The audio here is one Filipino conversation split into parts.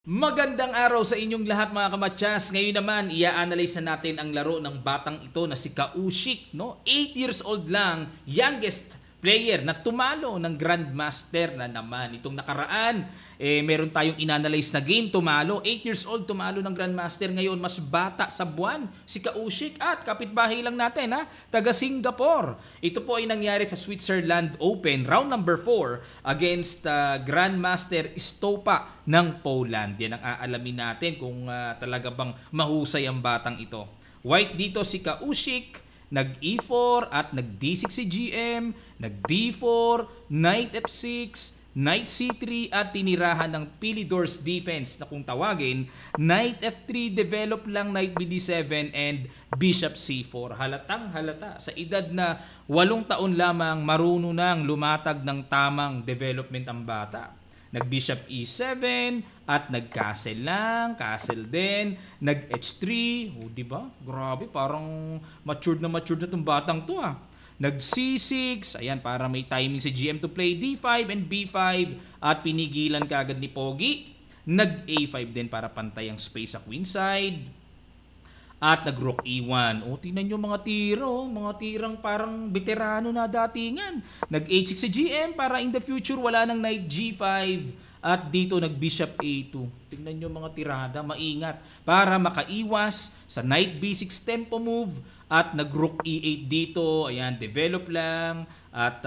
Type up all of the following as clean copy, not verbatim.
Magandang araw sa inyong lahat mga kamatyas. Ngayon naman, i-analyze na natin ang laro ng batang ito na si Kaushik. No? 8 years old lang, youngest player na tumalo ng Grandmaster na naman. Itong nakaraan, meron tayong inanalyze na game, tumalo. 8 years old, tumalo ng Grandmaster. Ngayon, mas bata sa buwan, si Kaushik. At kapitbahay lang natin, taga Singapore. Ito po ay nangyari sa Switzerland Open, round number 4 against Grandmaster Stopa ng Poland. Yan ang aalamin natin kung talaga bang mahusay ang batang ito. White dito si Kaushik, nag E4 at nag D6 si GM, nag D4, Knight F6, Knight C3 at tinirahan ng Philidor's defense na kung tawagin, Knight F3, develop lang Knight BD7 and Bishop C4. Halatang halata sa edad na 8 taon lamang marunong nang lumatag ng tamang development ang bata. Nag-Bishop E7 at nag-Castle lang, Castle din, nag-H3. Oh, di ba? Grabe, parang matured na itong batang to Nag-C6, ayan, para may timing si GM to play D5 and B5 at pinigilan kaagad ni Pogi. Nag-A5 din para pantay ang space sa queenside. At nag-rook E1. O, tingnan nyo mga tiro. Mga tirang parang veterano na datingan. Nag-H6 si GM para in the future wala nang Knight G5. At dito nag-Bishop A2. Tingnan nyo mga tirada. Maingat. Para makaiwas sa Knight B6 tempo move. At nag-Rook E8 dito. Ayan, develop lang. At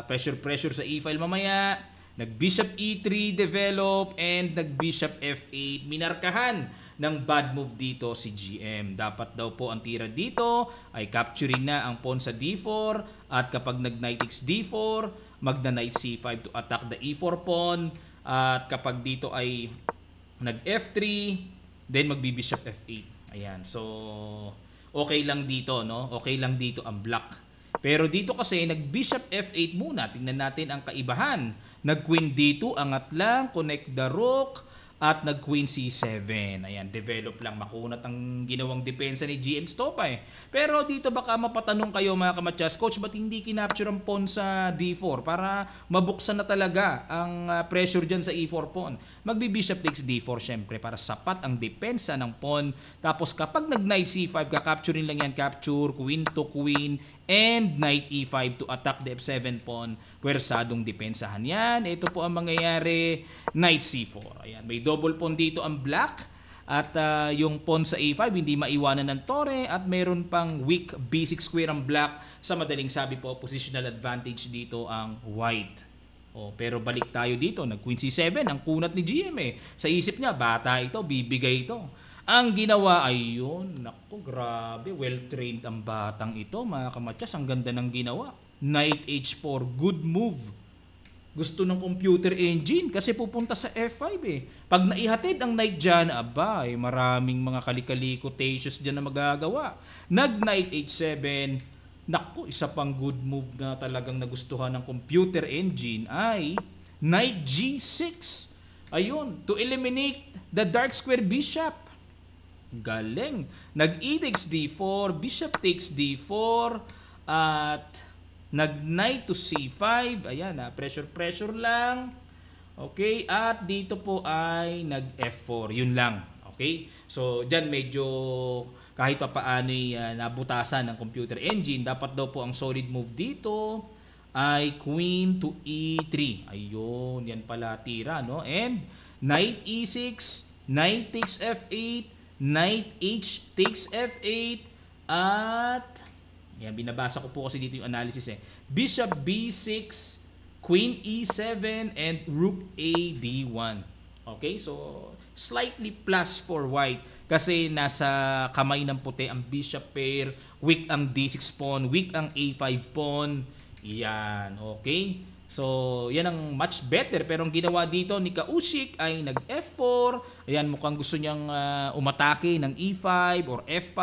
pressure sa E-file mamaya. Nag-Bishop E3, develop, and nag-Bishop F8. Minarkahan ng bad move dito si GM. Dapat daw po ang tira dito ay capturing na ang pawn sa D4. At kapag nag-Knight X D4, magna-Knight C5 to attack the E4 pawn. At kapag dito ay nag-F3, then magbi-Bishop F8. Ayan, so okay lang dito, no? Okay lang dito ang block. Pero dito kasi nag-Bishop F8 muna. Tingnan natin ang kaibahan. Nag-Queen D2, angat lang, connect the Rook, at nag-Queen C7. Ayan, develop lang. Makunat ang ginawang depensa ni GM Stopa Pero dito baka mapatanong kayo mga kamatyas, Coach, ba't hindi kinapture ang pawn sa D4 para mabuksan na talaga ang pressure dyan sa E4 pawn? Magbi-Bishop takes D4 syempre para sapat ang depensa ng pawn. Tapos kapag nag-Knight C5, kakapturin lang yan. Capture, Queen to Queen, and Knight E5 to attack the F7 pawn. Pwersadong depensahan yan. Ito po ang mangyayari. Knight C4. Ayan, may double pawn dito ang black. At yung pawn sa A5 hindi maiwanan ng tore. At meron pang weak B6 square ang black. Sa madaling sabi po, positional advantage dito ang white. Pero balik tayo dito. Nag-Queen C7. Ang kunat ni GM Sa isip niya, bata ito, bibigay ito. Ang ginawa ay yun. Naku, grabe. Well-trained ang batang ito, mga kamatyas. Ang ganda ng ginawa. Knight H4. Good move. Gusto ng computer engine kasi pupunta sa F5 Pag naihatid ang knight dyan, maraming mga kalikali quotations dyan na magagawa. Nag-Knight H7. Naku, isa pang good move na talagang nagustuhan ng computer engine ay Knight G6. Ayun, to eliminate the dark square bishop. Galing. Nag-E takes D4, Bishop takes D4, at nag-Knight to C5. Ayan pressure lang. Okay, at dito po ay nag-F4. Yun lang. Okay? So, dyan medyo kahit pa paano nabutasan ng computer engine. Dapat daw po ang solid move dito ay Queen to E3. Ayun, yan pala tira, no? And Knight E6, Knight takes F8, Knight H takes F8 at yan, binabasa ko po kasi dito yung analysis Bishop B6, Queen E7 and Rook A D1. Okay, so slightly plus for white kasi nasa kamay ng puti ang bishop pair, weak ang D6 pawn, weak ang A5 pawn. Yan, okay? So, yan ang much better. Pero ang ginawa dito ni Kaushik ay nag-F4. Ayan, mukhang gusto niyang umatake ng E5 or F5.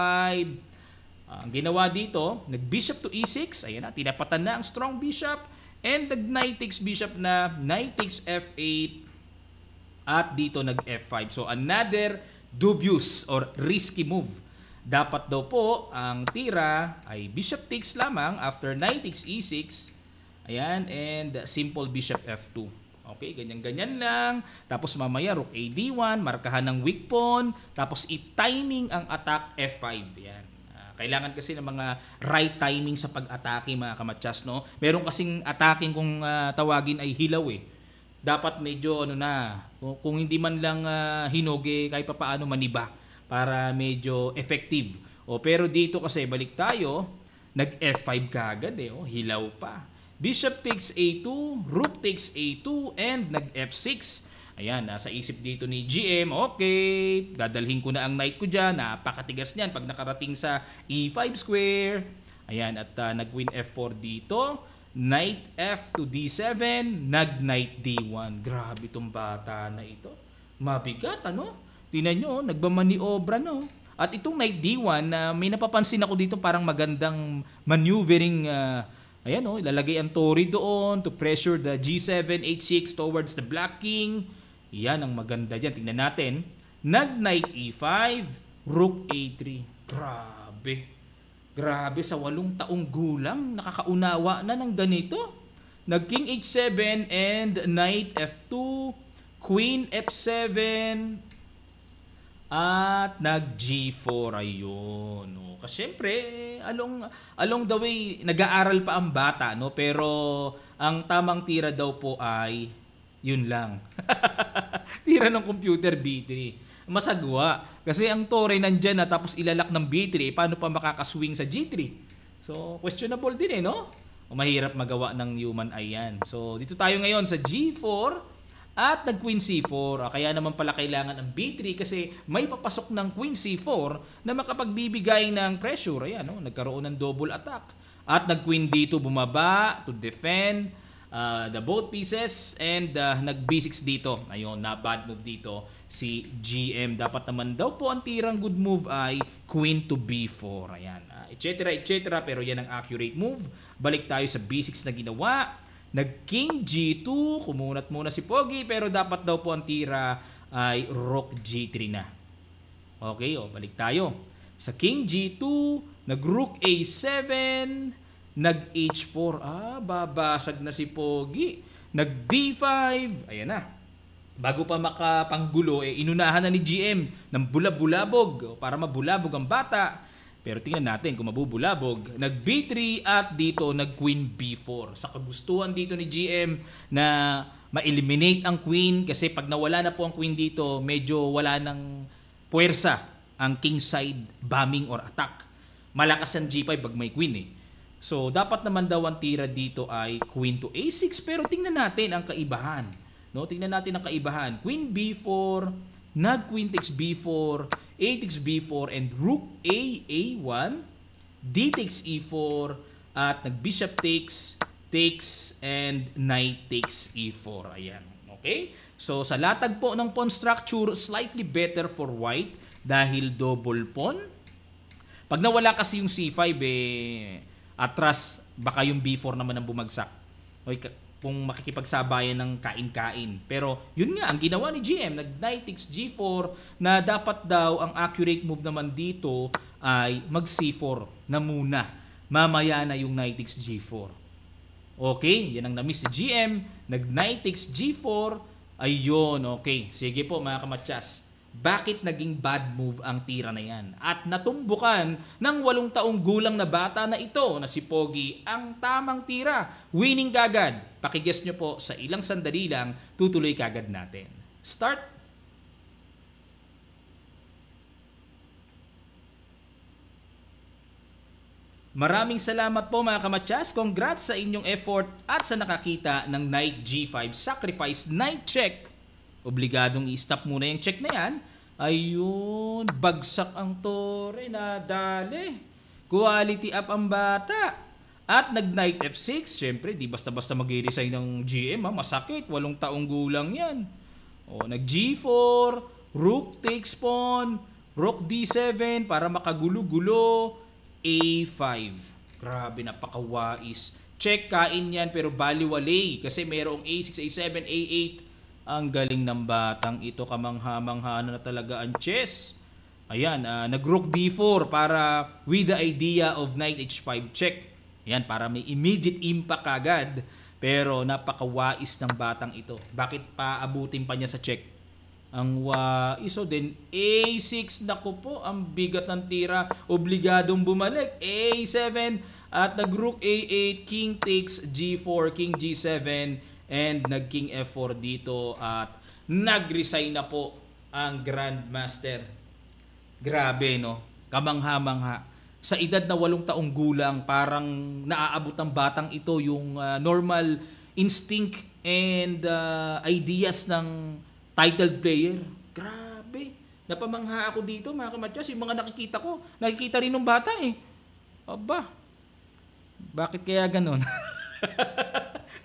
Ang ginawa dito, nag-Bishop to E6. Ayan tinapatan na ang strong bishop. And nag-Knight takes bishop na, Knight takes F8. At dito nag-F5. So, another dubious or risky move. Dapat daw po, ang tira ay Bishop takes lamang after Knight takes E6. Ayan, and simple Bishop F2. Okay, ganyan-ganyan lang. Tapos mamaya rook a d1, markahan ng weak pawn, tapos i-timing ang attack f5. Yan. Kailangan kasi ng mga right timing sa pag-atake mga kamatsas, no? Meron kasing attacking kung tawagin ay hilaw eh. Dapat medyo ano na, kung hindi man lang hinog eh, kahit papaano maniba para medyo effective. Pero dito kasi balik tayo, nag f5 kaagad eh, hilaw pa. Bishop takes a2, rook takes a2, and nag f6. Ayan, nasa isip dito ni GM, okay, dadalhin ko na ang knight ko dyan, napakatigas niyan pag nakarating sa e5 square. Ayan, at nag-win f4 dito, knight f to d7, nag-knight d1. Grabe itong bata na ito. Mabigat, ano? Tingnan nyo, nagmamaniobra, no? At itong knight d1, may napapansin ako dito parang magandang maneuvering. Ayan, ilalagay ang Tory doon to pressure the g7, h6 towards the black king. Yan ang maganda dyan. Tingnan natin. Nag-knight e5, rook a3. Grabe, sa 8 taong gulang, nakakaunawa na ng ganito. Nag-king h7 and knight f2, queen f7, at nag-g4. Ayun. Kasi syempre, along the way, nag-aaral pa ang bata, no? Pero ang tamang tira daw po ay yun lang. Tira ng computer b3. Masagwa. Kasi ang Torre nandyan na tapos ilalak ng b3, paano pa makakaswing sa g3? So, questionable din eh, no? Mahirap magawa ng human eye yan. So, dito tayo ngayon sa g4 at nag-queen c4. Kaya naman pala kailangan ng b3 kasi may papasok ng queen c4 na makapagbibigay ng pressure. Ayan, nagkaroon ng double attack. At nag-queen d2 bumaba to defend the both pieces and nag-b6 dito. Ayun, na bad move dito si GM. Dapat naman daw po ang tirang good move ay queen to b4. Ayan, etc. Pero yan ang accurate move. Balik tayo sa b6 na ginawa. Nag-king g2, kumunat muna si Pogi, pero dapat daw po ang tira ay rook g3 na. Okay, balik tayo. Sa king g2, nag-rook a7, nag-h4. Babasag na si Pogi. Nag-d5. Ayan na. Bago pa makapanggulo, inunahan na ni GM ng bulabulabog para mabulabog ang bata. Pero tingnan natin kung mabubulabog. Nag-b3 at dito nag-queen b4. Sa kagustuhan dito ni GM na ma-eliminate ang queen kasi pag nawala na po ang queen dito, medyo wala ng puwersa ang king side bombing or attack. Malakas ang g5 pag may queen eh. So, dapat naman daw ang tira dito ay queen to a6. Pero tingnan natin ang kaibahan. No? Tingnan natin ang kaibahan. Queen b4, nag-queen takes b4, a takes b4, and rook a1, d takes e4, at nag-bishop takes, and knight takes e4. Ayan. Okay? So, sa latag po ng pawn structure, slightly better for white dahil double pawn. Pag nawala kasi yung c5, atras, baka yung b4 naman ang bumagsak. Okay, kung makikipagsabayan ng kain-kain. Pero yun nga, ang ginawa ni GM, nag-knight takes g4, na dapat daw ang accurate move naman dito ay mag-c4 na muna. Mamaya na yung knight takes g4. Okay, yan ang na-miss ni GM. Nag-knight takes g4. Ayun, okay. Sige po mga kamatsas. Bakit naging bad move ang tira na yan? At natumbukan ng 8 taong gulang na bata na ito na si Pogi ang tamang tira. Winning kagad. Pakiguess nyo po sa ilang sandali lang, tutuloy kagad natin. Start! Maraming salamat po mga kamatsas. Congrats sa inyong effort at sa nakakita ng knight g5 sacrifice knight check. Obligadong i-stop muna yung check na yan. Ayun, bagsak ang Torre, nadali. Quality up ang bata. At nag-knight f6, syempre, di basta-basta mag-resign ng GM, masakit, 8 taong gulang yan. Nag-g4, rook takes pawn, rook d7 para makagulo-gulo, a5. Grabe, napakawais. Check, kain yan, pero baliwalay kasi merong a6, a7, a8. Ang galing ng batang ito, kamangha-mangha na talaga ang chess. Ayan, nag-rook d4 para with the idea of knight h5 check. Ayan, para may immediate impact agad. Pero napakawais ng batang ito. Bakit pa abutin pa niya sa check? Ang iso din, A6, naku po, ang bigat ng tira, obligadong bumalik. A7 at nag-rook A8, king takes G4, king G7, and nag-king F4 dito at nag-resign na po ang Grandmaster. Grabe, no? Kamangha-mangha. Sa edad na 8 taong gulang, parang naaabot ng batang ito yung normal instinct and ideas ng titled player. Grabe. Napamangha ako dito, mga kamatyas. Yung mga nakikita rin ng bata eh. Aba, bakit kaya ganun?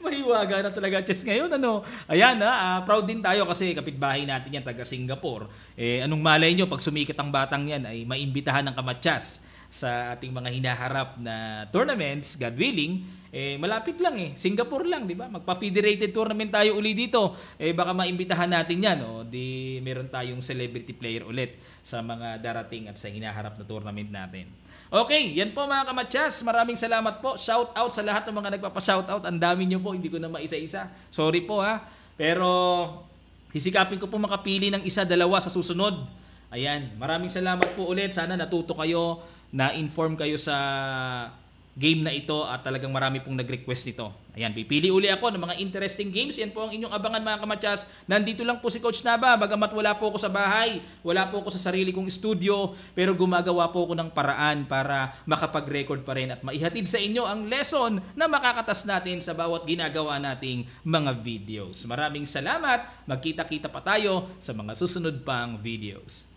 Mahiwaga na talaga chess ngayon, ano? Ayan, proud din tayo kasi kapitbahay natin yan, taga Singapore. Anong malay nyo, pag sumikat ang batang yan, ay maimbitahan ng kamatyas sa ating mga hinaharap na tournaments, God willing, malapit lang Singapore lang, di ba? Magpa-federated tournament tayo uli dito. Baka maimbitahan natin yan, di meron tayong celebrity player ulit sa mga darating at sa hinaharap na tournament natin. Okay, yan po mga kamatyas. Maraming salamat po. Shout out sa lahat ng mga nagpapa-shout out. Ang dami nyo po, hindi ko na maisa-isa. Sorry po Pero sisikapin ko po makapili ng isa, dalawa sa susunod. Ayan, maraming salamat po ulit. Sana natuto kayo, na-inform kayo sa game na ito at talagang marami pong nag-request nito. Ayan, pipili uli ako ng mga interesting games. Yan po ang inyong abangan mga kamatyas. Nandito lang po si Coach Naba. Bagamat wala po ako sa bahay, wala po ako sa sarili kong studio, pero gumagawa po ako ng paraan para makapag-record pa rin at maihatid sa inyo ang lesson na makakatas natin sa bawat ginagawa nating mga videos. Maraming salamat. Magkita-kita pa tayo sa mga susunod pang videos.